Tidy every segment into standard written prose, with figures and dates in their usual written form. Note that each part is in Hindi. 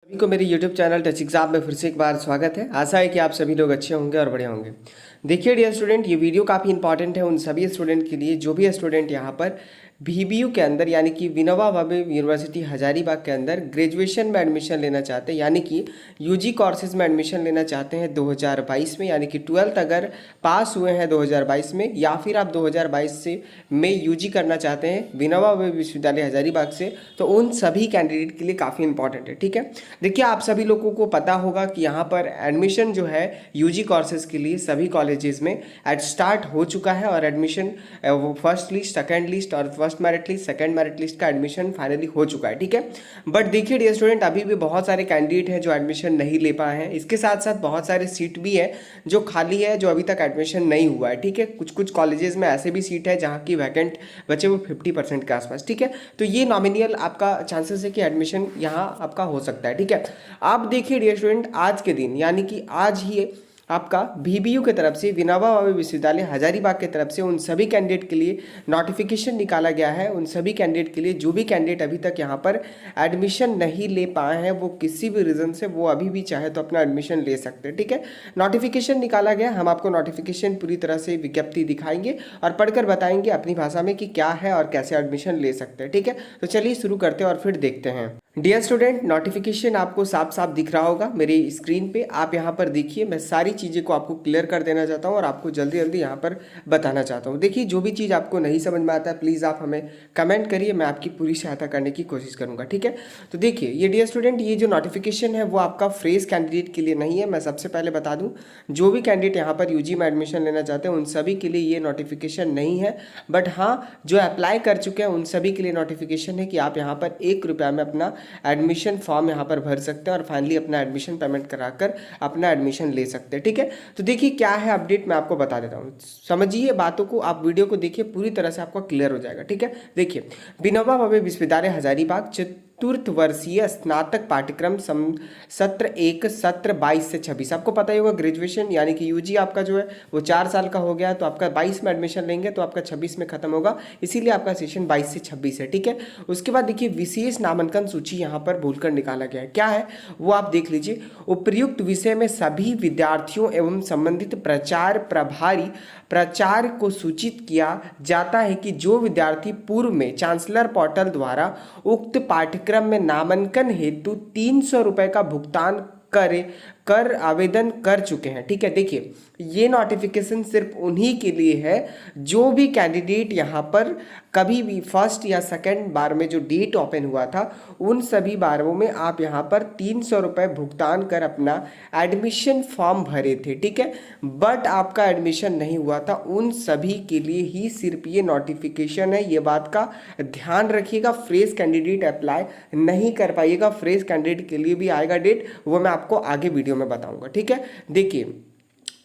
सभी को मेरे YouTube चैनल टच एग्जाम में फिर से एक बार स्वागत है। आशा है कि आप सभी लोग अच्छे होंगे और बढ़िया होंगे। देखिए डियर स्टूडेंट, ये वीडियो काफ़ी इंपॉर्टेंट है उन सभी स्टूडेंट के लिए जो भी स्टूडेंट यहाँ पर VBU के अंदर यानी कि विनोबा भावे यूनिवर्सिटी हजारीबाग के अंदर ग्रेजुएशन में एडमिशन लेना चाहते हैं, यानी कि UG कोर्सेज में एडमिशन लेना चाहते हैं 2022 में, यानी कि 12th अगर पास हुए हैं 2022 में या फिर आप 2022 से में UG करना चाहते हैं विनोबा भावे विश्वविद्यालय हजारीबाग से, तो उन सभी कैंडिडेट के लिए काफ़ी इंपॉर्टेंट है। ठीक है, देखिए आप सभी लोगों को पता होगा कि यहाँ पर एडमिशन जो है UG कोर्सेज के लिए सभी कॉलेजेस में स्टार्ट हो चुका है और एडमिशन वो फर्स्ट लिस्ट, सेकंड लिस्ट और first merit list, second merit list का एडमिशन फाइनली हो चुका है। ठीक है, बट देखिए डियर स्टूडेंट, अभी भी बहुत सारे कैंडिडेट हैं जो एडमिशन नहीं ले पाए हैं। इसके साथ साथ बहुत सारे सीट भी है जो खाली है, जो अभी तक एडमिशन नहीं हुआ है। ठीक है, कुछ कुछ कॉलेजेस में ऐसे भी सीट है जहाँ की वैकेंट बचे वो 50% के आसपास। ठीक है, तो ये नॉमिनियल आपका चांसेस है कि एडमिशन यहाँ आपका हो सकता है। ठीक है, आप देखिए डियर स्टूडेंट, आज के दिन यानी कि आज ही आपका VBU की तरफ से विनोबा भावे विश्वविद्यालय हजारीबाग की तरफ से उन सभी कैंडिडेट के लिए नोटिफिकेशन निकाला गया है। उन सभी कैंडिडेट के लिए जो भी कैंडिडेट अभी तक यहाँ पर एडमिशन नहीं ले पाए हैं, वो किसी भी रीज़न से वो अभी भी चाहे तो अपना एडमिशन ले सकते हैं। ठीक है, नोटिफिकेशन निकाला गया, हम आपको नोटिफिकेशन पूरी तरह से विज्ञप्ति दिखाएंगे और पढ़कर बताएंगे अपनी भाषा में कि क्या है और कैसे एडमिशन ले सकते हैं। ठीक है, तो चलिए शुरू करते हैं और फिर देखते हैं। डियर स्टूडेंट, नोटिफिकेशन आपको साफ साफ दिख रहा होगा मेरी स्क्रीन पे। आप यहाँ पर देखिए, मैं सारी चीज़ें को आपको क्लियर कर देना चाहता हूँ और आपको जल्दी जल्दी यहाँ पर बताना चाहता हूँ। देखिए, जो भी चीज़ आपको नहीं समझ में आता है प्लीज़ आप हमें कमेंट करिए, मैं आपकी पूरी सहायता करने की कोशिश करूँगा। ठीक है, तो देखिए ये डियर स्टूडेंट, ये जो नोटिफिकेशन है वो आपका फ्रेश कैंडिडेट के लिए नहीं है। मैं सबसे पहले बता दूँ, जो भी कैंडिडेट यहाँ पर UG में एडमिशन लेना चाहते हैं उन सभी के लिए ये नोटिफिकेशन नहीं है। बट हाँ, जो अप्लाई कर चुके हैं उन सभी के लिए नोटिफिकेशन है कि आप यहाँ पर 1 रुपया में अपना एडमिशन फॉर्म यहाँ पर भर सकते हैं और फाइनली अपना एडमिशन पेमेंट कराकर अपना एडमिशन ले सकते हैं। ठीक है, तो देखिए क्या है अपडेट, मैं आपको बता देता हूँ। समझिए बातों को, आप वीडियो को देखिए, पूरी तरह से आपको क्लियर हो जाएगा। ठीक है, देखिए विनोबा भावे विश्वविद्यालय हजारीबाग चतुर्थ वर्षीय स्नातक पाठ्यक्रम सत्र 1 सत्र 22 से 26, आपको पता ही होगा ग्रेजुएशन यानी कि UG आपका जो है वो 4 साल का हो गया, तो आपका 22 में एडमिशन लेंगे तो आपका 26 में खत्म होगा, इसीलिए आपका सेशन 22 से 26 है। ठीक है, उसके बाद देखिए विशेष नामांकन सूची यहाँ पर भूलकर निकाला गया है। क्या है वो आप देख लीजिए। उपयुक्त विषय में सभी विद्यार्थियों एवं संबंधित प्रचार प्रभारी प्राचार्य को सूचित किया जाता है कि जो विद्यार्थी पूर्व में चांसलर पोर्टल द्वारा उक्त पाठ्यक्रम में नामांकन हेतु 300 रुपये का भुगतान कर आवेदन कर चुके हैं। ठीक है, देखिए ये नोटिफिकेशन सिर्फ उन्हीं के लिए है जो भी कैंडिडेट यहाँ पर कभी भी फर्स्ट या सेकंड बार में जो डेट ओपन हुआ था उन सभी बारों में आप यहाँ पर 300 रुपये भुगतान कर अपना एडमिशन फॉर्म भरे थे। ठीक है, बट आपका एडमिशन नहीं हुआ था, उन सभी के लिए ही सिर्फ ये नोटिफिकेशन है। ये बात का ध्यान रखिएगा, फ्रेश कैंडिडेट अप्लाई नहीं कर पाइएगा, फ्रेश कैंडिडेट के लिए भी आएगा डेट, वो मैं आपको आगे वीडियो में बताऊंगा। ठीक है, देखिए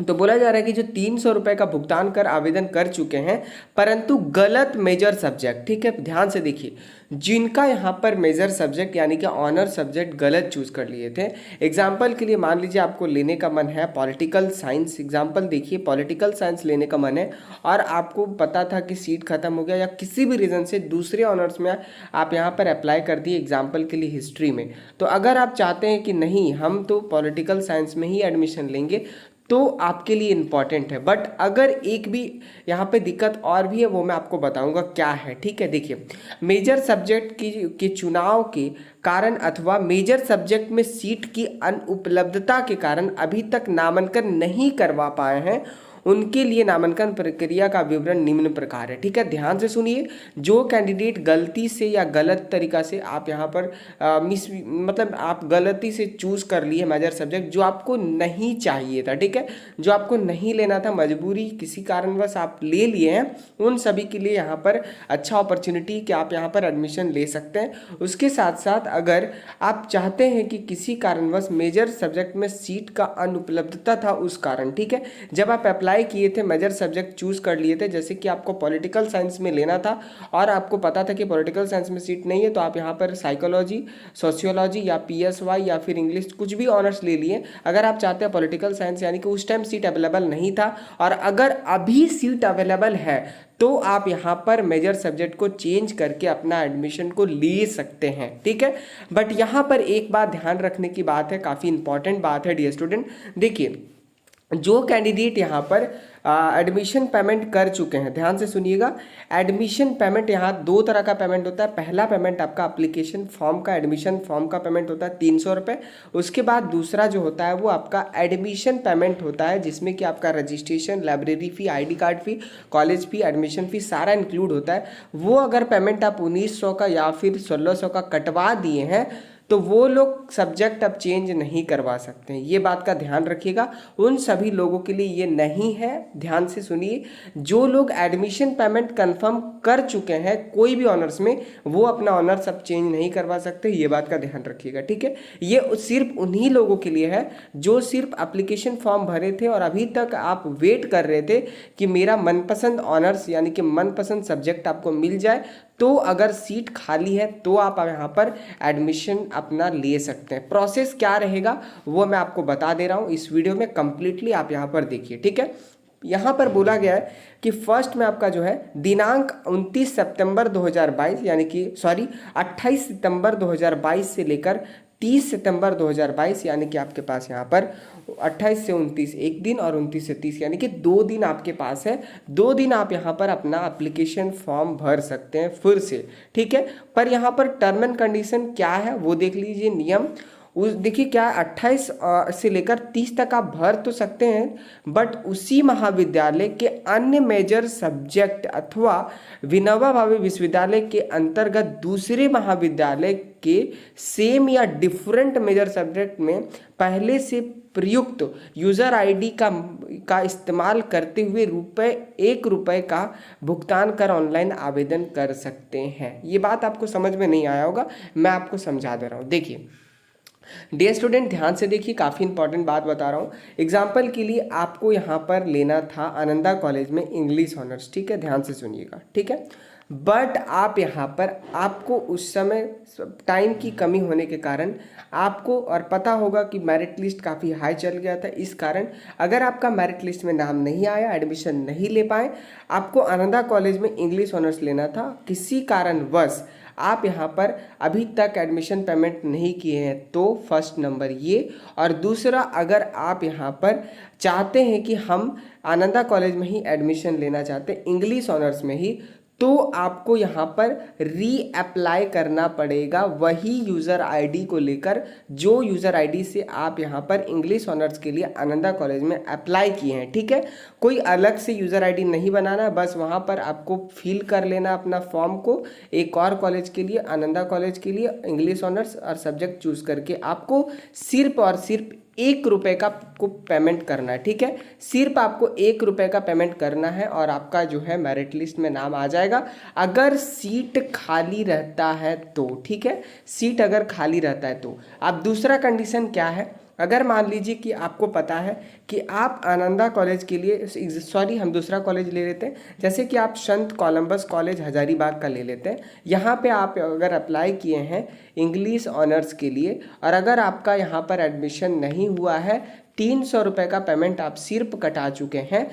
तो बोला जा रहा है कि जो 300 रुपये का भुगतान कर आवेदन कर चुके हैं परंतु गलत मेजर सब्जेक्ट, ठीक है ध्यान से देखिए, जिनका यहाँ पर मेजर सब्जेक्ट यानी कि ऑनर सब्जेक्ट गलत चूज कर लिए थे। एग्जाम्पल के लिए मान लीजिए आपको लेने का मन है पॉलिटिकल साइंस, एग्जाम्पल देखिए पॉलिटिकल साइंस लेने का मन है और आपको पता था कि सीट खत्म हो गया या किसी भी रीज़न से दूसरे ऑनर्स में आप यहाँ पर अप्लाई कर दिए, एग्जाम्पल के लिए हिस्ट्री में, तो अगर आप चाहते हैं कि नहीं हम तो पॉलिटिकल साइंस में ही एडमिशन लेंगे तो आपके लिए इम्पॉर्टेंट है। बट अगर एक भी यहाँ पे दिक्कत और भी है वो मैं आपको बताऊंगा क्या है। ठीक है, देखिए मेजर सब्जेक्ट के चुनाव के कारण अथवा मेजर सब्जेक्ट में सीट की अनुपलब्धता के कारण अभी तक नामांकन नहीं करवा पाए हैं उनके लिए नामांकन प्रक्रिया का विवरण निम्न प्रकार है। ठीक है, ध्यान से सुनिए, जो कैंडिडेट गलती से या गलत तरीका से आप यहाँ पर मतलब आप गलती से चूज कर लिए मेजर सब्जेक्ट जो आपको नहीं चाहिए था, ठीक है, जो आपको नहीं लेना था, मजबूरी किसी कारणवश आप ले लिए हैं, उन सभी के लिए यहाँ पर अच्छा अपॉर्चुनिटी कि आप यहाँ पर एडमिशन ले सकते हैं। उसके साथ साथ अगर आप चाहते हैं कि किसी कारणवश मेजर सब्जेक्ट में सीट का अनुपलब्धता था उस कारण, ठीक है, जब आप अप्लाई अप्लाई किए थे, मेजर सब्जेक्ट चूज़ कर लिए थे, जैसे कि आपको पॉलिटिकल साइंस में लेना था और आपको पता था कि पॉलिटिकल साइंस में सीट नहीं है, तो आप यहाँ पर साइकोलॉजी, सोशियोलॉजी या PSY या फिर इंग्लिश कुछ भी ऑनर्स ले लिए। अगर आप चाहते हैं पॉलिटिकल साइंस, यानी कि उस टाइम सीट अवेलेबल नहीं था और अगर अभी सीट अवेलेबल है तो आप यहाँ पर मेजर सब्जेक्ट को चेंज करके अपना एडमिशन को ले सकते हैं, ठीक है। बट यहाँ पर एक बात ध्यान रखने की बात है, काफ़ी इंपॉर्टेंट बात है डियर स्टूडेंट। देखिए, जो कैंडिडेट यहाँ पर एडमिशन पेमेंट कर चुके हैं, ध्यान से सुनिएगा। एडमिशन पेमेंट यहाँ दो तरह का पेमेंट होता है। पहला पेमेंट आपका एप्लीकेशन फॉर्म का, एडमिशन फॉर्म का पेमेंट होता है 300 रुपये। उसके बाद दूसरा जो होता है वो आपका एडमिशन पेमेंट होता है, जिसमें कि आपका रजिस्ट्रेशन, लाइब्रेरी फ़ी, ID कार्ड फ़ी, कॉलेज फ़ी, एडमिशन फ़ी सारा इंक्लूड होता है। वो अगर पेमेंट आप 1900 का या फिर 1600 का कटवा दिए हैं तो वो लोग सब्जेक्ट अब चेंज नहीं करवा सकते हैं। ये बात का ध्यान रखिएगा, उन सभी लोगों के लिए ये नहीं है। ध्यान से सुनिए, जो लोग एडमिशन पेमेंट कंफर्म कर चुके हैं कोई भी ऑनर्स में, वो अपना ऑनर्स अब चेंज नहीं करवा सकते। ये बात का ध्यान रखिएगा, ठीक है। ये सिर्फ उन्हीं लोगों के लिए है जो सिर्फ एप्लीकेशन फॉर्म भरे थे और अभी तक आप वेट कर रहे थे कि मेरा मनपसंद ऑनर्स यानी कि मनपसंद सब्जेक्ट आपको मिल जाए, तो अगर सीट खाली है तो आप यहाँ पर एडमिशन अपना ले सकते हैं। प्रोसेस क्या रहेगा वो मैं आपको बता दे रहा हूँ इस वीडियो में, कंप्लीटली आप यहाँ पर देखिए, ठीक है। यहाँ पर बोला गया है कि फर्स्ट में आपका जो है दिनांक 29 सितंबर 2022 यानी कि 28 सितंबर 2022 से लेकर 30 सितंबर 2022 यानी कि आपके पास यहाँ पर 28 से 29 एक दिन और 29 से 30 यानी कि 2 दिन आपके पास है। 2 दिन आप यहाँ पर अपना एप्लीकेशन फॉर्म भर सकते हैं फिर से, ठीक है। पर यहाँ पर टर्म एंड कंडीशन क्या है वो देख लीजिए। नियम उस देखिए क्या, 28 से लेकर 30 तक आप भर तो सकते हैं, बट उसी महाविद्यालय के अन्य मेजर सब्जेक्ट अथवा विनोबा भावे विश्वविद्यालय के अंतर्गत दूसरे महाविद्यालय के सेम या डिफरेंट मेजर सब्जेक्ट में पहले से प्रयुक्त यूज़र ID का इस्तेमाल करते हुए ₹1 का भुगतान कर ऑनलाइन आवेदन कर सकते हैं। ये बात आपको समझ में नहीं आया होगा, मैं आपको समझा दे रहा हूँ। देखिए डियर स्टूडेंट, ध्यान से देखिए, काफ़ी इंपॉर्टेंट बात बता रहा हूँ। एग्जाम्पल के लिए आपको यहाँ पर लेना था आनंदा कॉलेज में इंग्लिश ऑनर्स, ठीक है, ध्यान से सुनिएगा, ठीक है। बट आप यहाँ पर आपको उस समय टाइम की कमी होने के कारण आपको, और पता होगा कि मेरिट लिस्ट काफ़ी हाई चल गया था, इस कारण अगर आपका मेरिट लिस्ट में नाम नहीं आया, एडमिशन नहीं ले पाए, आपको आनंदा कॉलेज में इंग्लिश ऑनर्स लेना था, किसी कारणवश आप यहाँ पर अभी तक एडमिशन पेमेंट नहीं किए हैं, तो फर्स्ट नंबर ये। और दूसरा, अगर आप यहाँ पर चाहते हैं कि हम आनंदा कॉलेज में ही एडमिशन लेना चाहते हैं इंग्लिश ऑनर्स में ही, तो आपको यहाँ पर री अप्लाई करना पड़ेगा वही यूज़र ID को लेकर जो यूज़र ID से आप यहाँ पर इंग्लिश ऑनर्स के लिए आनंदा कॉलेज में अप्लाई किए हैं, ठीक है। कोई अलग से यूज़र ID नहीं बनाना, बस वहाँ पर आपको फिल कर लेना अपना फॉर्म को एक और कॉलेज के लिए, आनंदा कॉलेज के लिए इंग्लिश ऑनर्स, और सब्जेक्ट चूज़ करके आपको सिर्फ और सिर्फ ₹1 का को पेमेंट करना है, ठीक है। सिर्फ आपको ₹1 का पेमेंट करना है और आपका जो है मेरिट लिस्ट में नाम आ जाएगा, अगर सीट खाली रहता है तो, ठीक है। सीट अगर खाली रहता है तो। अब दूसरा कंडीशन क्या है, अगर मान लीजिए कि आपको पता है कि आप आनंदा कॉलेज के लिए, हम दूसरा कॉलेज ले लेते हैं, जैसे कि आप संत कोलंबस कॉलेज हजारीबाग का ले लेते हैं। यहाँ पे आप अगर अप्लाई किए हैं इंग्लिश ऑनर्स के लिए और अगर आपका यहाँ पर एडमिशन नहीं हुआ है, 300 रुपये का पेमेंट आप सिर्फ कटा चुके हैं,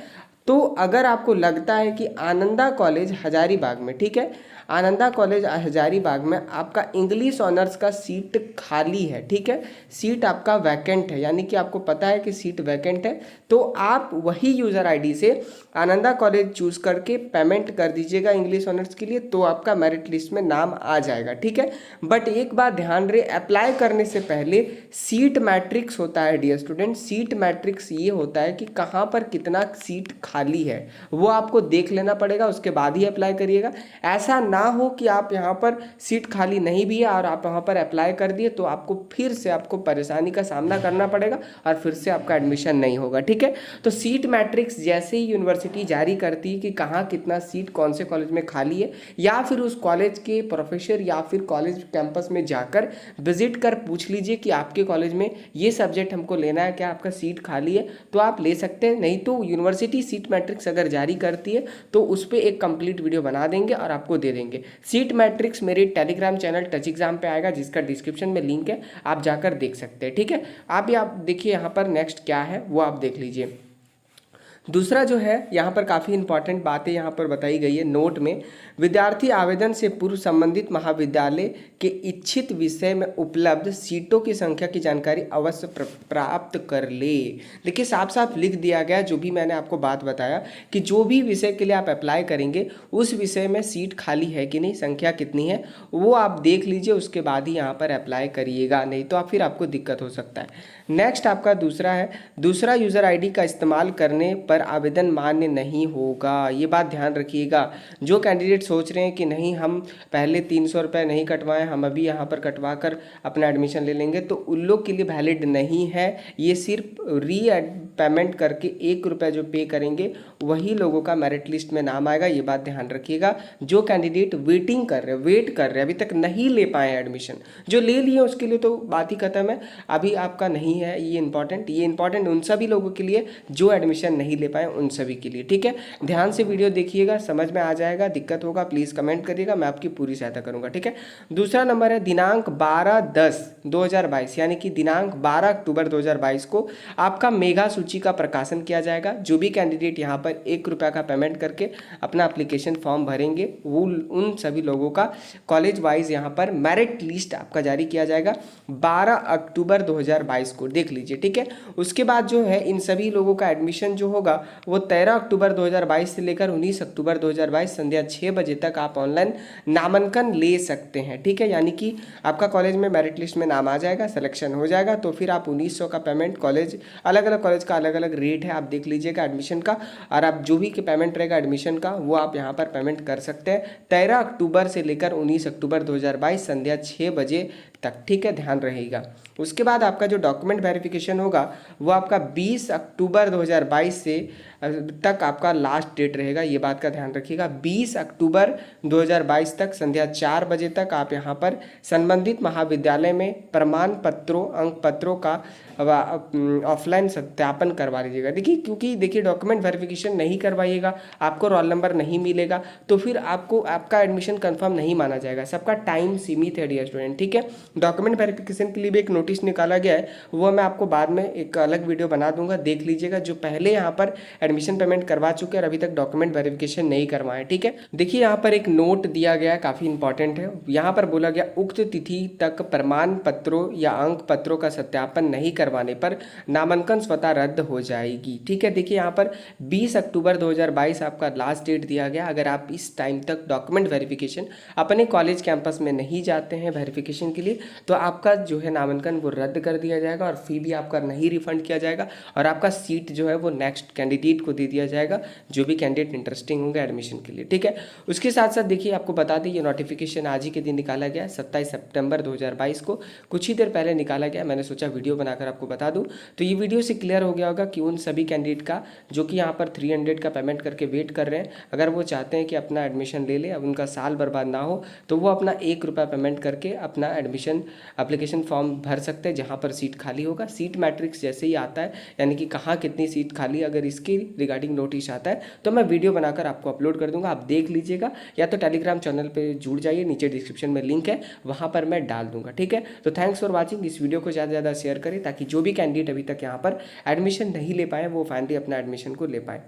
तो अगर आपको लगता है कि आनंदा कॉलेज हजारीबाग में, ठीक है, आनंदा कॉलेज हजारीबाग में आपका इंग्लिश ऑनर्स का सीट खाली है, ठीक है, सीट आपका वैकेंट है, यानी कि आपको पता है कि सीट वैकेंट है, तो आप वही यूज़र ID से आनंदा कॉलेज चूज़ करके पेमेंट कर दीजिएगा इंग्लिश ऑनर्स के लिए, तो आपका मेरिट लिस्ट में नाम आ जाएगा, ठीक है। बट एक बात ध्यान रहे, अप्लाई करने से पहले सीट मैट्रिक्स होता है डियर स्टूडेंट। सीट मैट्रिक्स ये होता है कि कहाँ पर कितना सीट खाली है वो आपको देख लेना पड़ेगा, उसके बाद ही अप्लाई करिएगा। ऐसा ना हो कि आप यहाँ पर सीट खाली नहीं भी है और आप वहाँ पर अप्लाई कर दिए तो आपको फिर से आपको परेशानी का सामना करना पड़ेगा और फिर से आपका एडमिशन नहीं होगा। ठीक है, तो सीट मैट्रिक्स जैसे ही यूनिवर्सिटी जारी करती है कि कहाँ कितना सीट कौन से कॉलेज में खाली है, या फिर उस कॉलेज के प्रोफेसर या फिर कॉलेज कैंपस में जाकर विजिट कर पूछ लीजिए कि आपके कॉलेज में ये सब्जेक्ट हमको लेना है, क्या आपका सीट खाली है, तो आप ले सकते हैं। नहीं तो यूनिवर्सिटी सीट मैट्रिक्स अगर जारी करती है तो उस पर एक कंप्लीट वीडियो बना देंगे और आपको दे देंगे। सीट मैट्रिक्स मेरे टेलीग्राम चैनल टच एग्जाम पे आएगा, जिसका डिस्क्रिप्शन में लिंक है, आप जाकर देख सकते हैं। ठीक है, आप देखिए यहाँ पर नेक्स्ट क्या है वो आप देख लीजिए। दूसरा जो है यहाँ पर काफ़ी इंपॉर्टेंट बातें यहाँ पर बताई गई है नोट में, विद्यार्थी आवेदन से पूर्व संबंधित महाविद्यालय के इच्छित विषय में उपलब्ध सीटों की संख्या की जानकारी अवश्य प्राप्त कर ले। देखिए साफ साफ लिख दिया गया, जो भी मैंने आपको बात बताया कि जो भी विषय के लिए आप अप्लाई करेंगे उस विषय में सीट खाली है कि नहीं, संख्या कितनी है, वो आप देख लीजिए, उसके बाद ही यहाँ पर अप्लाई करिएगा, नहीं तो फिर आपको दिक्कत हो सकता है। नेक्स्ट आपका दूसरा है, दूसरा यूज़र आईडी का इस्तेमाल करने पर आवेदन मान्य नहीं होगा। ये बात ध्यान रखिएगा। जो कैंडिडेट सोच रहे हैं कि नहीं हम पहले 300 रुपये नहीं कटवाएं, हम अभी यहाँ पर कटवा कर अपना एडमिशन ले लेंगे, तो उन लोग के लिए वैलिड नहीं है। ये सिर्फ पेमेंट करके 1 रुपये जो पे करेंगे वही लोगों का मेरिट लिस्ट में नाम आएगा। ये बात ध्यान रखिएगा। जो कैंडिडेट वेट कर रहे हैं अभी तक नहीं ले पाए एडमिशन, जो ले लिए उसके लिए तो बात ही खत्म है, अभी आपका नहीं है। ये इंपॉर्टेंट उन सभी लोगों के लिए जो एडमिशन नहीं ले पाए, उन सभी के लिए। ठीक है, ध्यान से वीडियो देखिएगा, समझ में आ जाएगा। दिक्कत होगा प्लीज़ कमेंट करिएगा, मैं आपकी पूरी सहायता करूंगा। ठीक है, दूसरा नंबर है दिनांक 12/10/2022 यानी कि दिनांक 12 अक्टूबर 2022 को आपका मेगा सूची का प्रकाशन किया जाएगा। जो भी कैंडिडेट यहाँ पर 1 रुपया का पेमेंट करके अपना एप्लीकेशन फॉर्म भरेंगे वो उन सभी लोगों का कॉलेज वाइज यहाँ पर मेरिट लिस्ट आपका जारी किया जाएगा 12 अक्टूबर 2022 को, देख लीजिए। ठीक है, उसके बाद जो है इन सभी लोगों का एडमिशन जो होगा वो 13 अक्टूबर 2022 से लेकर 19 अक्टूबर 2022 संध्या 6 बजे तक आप ऑनलाइन नामांकन ले सकते हैं। ठीक है, यानी कि आपका कॉलेज में मेरिट लिस्ट में नाम आ जाएगा, सिलेक्शन हो जाएगा, तो फिर आप 1900 का पेमेंट, कॉलेज अलग अलग कॉलेज का अलग अलग रेट है, आप देख लीजिएगा एडमिशन का, और आप जो भी पेमेंट रहेगा एडमिशन का वो आप यहाँ पर पेमेंट कर सकते हैं 13 अक्टूबर से लेकर 19 अक्टूबर 2022 संध्या 6 बजे तक। ठीक है, ध्यान रहेगा। उसके बाद आपका जो डॉक्यूमेंट वेरिफिकेशन होगा वो आपका 20 अक्टूबर 2022 से तक आपका लास्ट डेट रहेगा, ये बात का ध्यान रखिएगा। 20 अक्टूबर 2022 तक संध्या 4 बजे तक आप यहाँ पर संबंधित महाविद्यालय में प्रमाण पत्रों, अंक पत्रों का ऑफलाइन सत्यापन करवा लीजिएगा। देखिए डॉक्यूमेंट वेरिफिकेशन नहीं करवाइएगा, आपको रोल नंबर नहीं मिलेगा, तो फिर आपका एडमिशन कंफर्म नहीं माना जाएगा। सबका टाइम सीमित है डियर स्टूडेंट। ठीक है, डॉक्यूमेंट वेरिफिकेशन के लिए भी एक नोटिस निकाला गया है, वो मैं आपको बाद में एक अलग वीडियो बना दूंगा, देख लीजिएगा। जो पहले यहाँ पर एडमिशन पेमेंट करवा चुके हैं और अभी तक डॉक्यूमेंट वेरिफिकेशन नहीं करवाए। ठीक है, देखिए यहाँ पर एक नोट दिया गया है, काफ़ी इंपॉर्टेंट है। यहाँ पर बोला गया उक्त तिथि तक प्रमाण पत्रों या अंक पत्रों का सत्यापन नहीं करवाने पर नामांकन स्वतः रद्द हो जाएगी। ठीक है, देखिए यहाँ पर 20 अक्टूबर 2022 आपका लास्ट डेट दिया गया। अगर आप इस टाइम तक डॉक्यूमेंट वेरिफिकेशन अपने कॉलेज कैंपस में नहीं जाते हैं वेरिफिकेशन के लिए, तो आपका जो है नामांकन वो रद्द कर दिया जाएगा और फी भी आपका नहीं रिफंड किया जाएगा, और आपका सीट जो है वो नेक्स्ट कैंडिडेट को दे दिया जाएगा, जो भी कैंडिडेट इंटरेस्टिंग होंगे एडमिशन के लिए। ठीक है, उसके साथ साथ देखिए आपको बता दें ये नोटिफिकेशन आज ही के दिन निकाला गया, 27 सितंबर 2022 को, कुछ ही देर पहले निकाला गया। मैंने सोचा वीडियो बनाकर आपको बता दूं, तो ये वीडियो से क्लियर हो गया होगा कि उन सभी कैंडिडेट का जो कि यहाँ पर 300 का पेमेंट करके वेट कर रहे हैं, अगर वो चाहते हैं कि अपना एडमिशन ले ले, अब उनका साल बर्बाद ना हो, तो वो अपना 1 रुपया पेमेंट करके अपना एडमिशन एप्लीकेशन फॉर्म भर सकते हैं जहाँ पर सीट खाली होगा। सीट मैट्रिक्स जैसे ही आता है, यानी कि कहाँ कितनी सीट खाली, अगर इसकी रिगार्डिंग नोटिस आता है तो मैं वीडियो बनाकर आपको अपलोड कर दूंगा, आप देख लीजिएगा, या तो टेलीग्राम चैनल पे जुड़ जाइए, नीचे डिस्क्रिप्शन में लिंक है, वहाँ पर मैं डाल दूंगा। ठीक है, तो थैंक्स फॉर वॉचिंग। इस वीडियो को ज़्यादा से ज़्यादा शेयर करें ताकि जो भी कैंडिडेट अभी तक यहाँ पर एडमिशन नहीं ले पाए वो फाइनली अपना एडमिशन को ले पाए।